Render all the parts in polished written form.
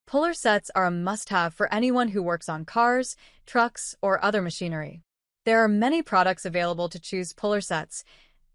Puller sets are a must-have for anyone who works on cars, trucks, or other machinery. There are many products available to choose puller sets,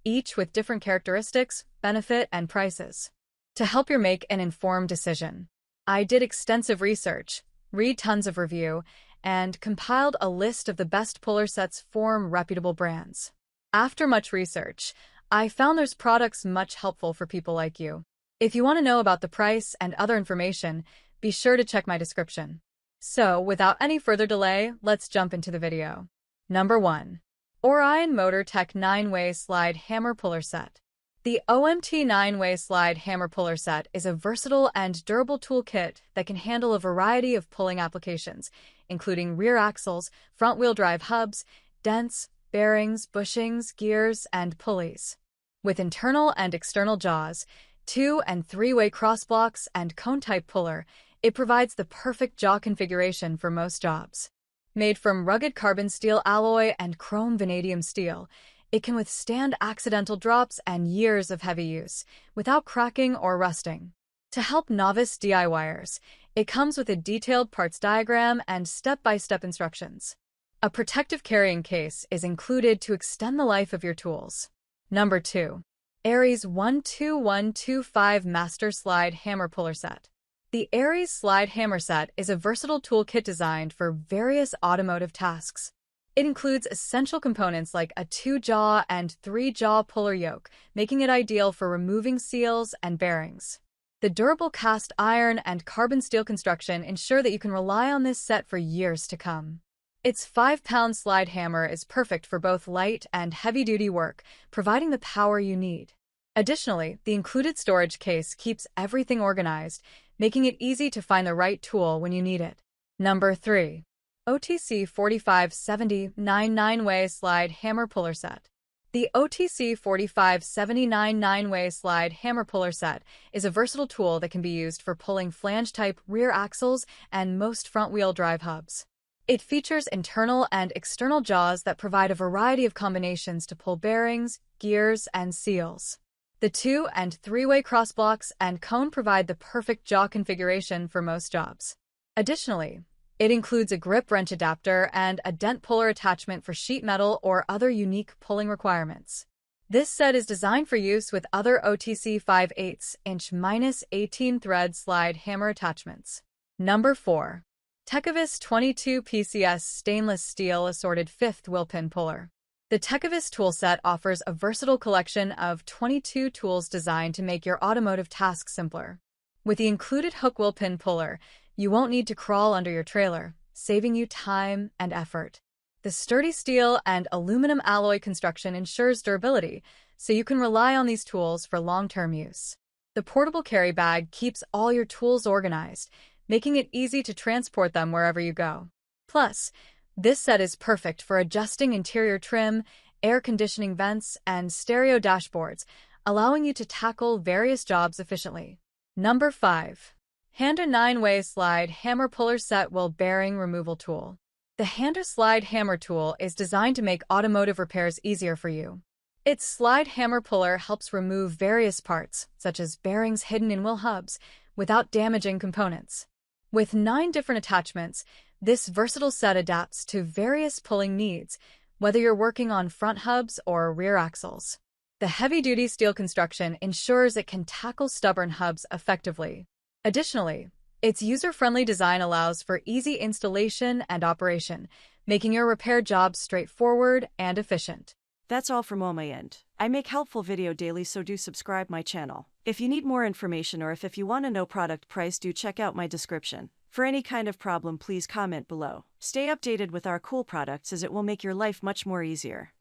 each with different characteristics, benefit, and prices. To help you make an informed decision, I did extensive research, read tons of review, and compiled a list of the best puller sets from reputable brands. After much research, I found there's products much helpful for people like you. If you want to know about the price and other information, be sure to check my description. So, without any further delay, let's jump into the video. Number 1. Orion Motor Tech 9-Way Slide Hammer Puller Set. The OMT 9-Way Slide Hammer Puller Set is a versatile and durable toolkit that can handle a variety of pulling applications, including rear axles, front-wheel drive hubs, dents, bearings, bushings, gears, and pulleys. With internal and external jaws, 2- and 3-way crossblocks, and cone-type puller, it provides the perfect jaw configuration for most jobs. Made from rugged carbon steel alloy and chrome vanadium steel, it can withstand accidental drops and years of heavy use, without cracking or rusting. To help novice DIYers, it comes with a detailed parts diagram and step-by-step instructions. A protective carrying case is included to extend the life of your tools. Number 2. Aries 12125 Master Slide Hammer Puller Set. The Aries Slide Hammer Set is a versatile toolkit designed for various automotive tasks. It includes essential components like a 2-jaw and 3-jaw puller yoke, making it ideal for removing seals and bearings. The durable cast iron and carbon steel construction ensure that you can rely on this set for years to come. Its 5-pound slide hammer is perfect for both light and heavy-duty work, providing the power you need. Additionally, the included storage case keeps everything organized, making it easy to find the right tool when you need it. Number 3. OTC 4570 9-Way Slide Hammer Puller Set. The OTC 4570 9-Way Slide Hammer Puller Set is a versatile tool that can be used for pulling flange-type rear axles and most front-wheel drive hubs. It features internal and external jaws that provide a variety of combinations to pull bearings, gears, and seals. The 2- and 3-way crossblocks and cone provide the perfect jaw configuration for most jobs. Additionally, it includes a grip wrench adapter and a dent puller attachment for sheet metal or other unique pulling requirements. This set is designed for use with other OTC 5/8" -18 thread slide hammer attachments. Number 4. Techavis 22 PCS Stainless Steel Assorted 5th Wheel Pin Puller. The Techavis toolset offers a versatile collection of 22 tools designed to make your automotive tasks simpler. With the included hook wheel pin puller, you won't need to crawl under your trailer, saving you time and effort. The sturdy steel and aluminum alloy construction ensures durability, so you can rely on these tools for long-term use. The portable carry bag keeps all your tools organized, making it easy to transport them wherever you go. Plus, this set is perfect for adjusting interior trim, air conditioning vents, and stereo dashboards, allowing you to tackle various jobs efficiently. Number 5. Handa 9-Way Slide Hammer Puller Set Wheel Bearing Removal Tool. The Handa Slide Hammer Tool is designed to make automotive repairs easier for you. Its slide hammer puller helps remove various parts, such as bearings hidden in wheel hubs, without damaging components. With 9 different attachments, this versatile set adapts to various pulling needs, whether you're working on front hubs or rear axles. The heavy-duty steel construction ensures it can tackle stubborn hubs effectively. Additionally, its user-friendly design allows for easy installation and operation, making your repair jobs straightforward and efficient. That's all from on my end. I make helpful video daily, so do subscribe my channel. If you need more information or if you want to know product price, do check out my description. For any kind of problem, please comment below. Stay updated with our cool products as it will make your life much more easier.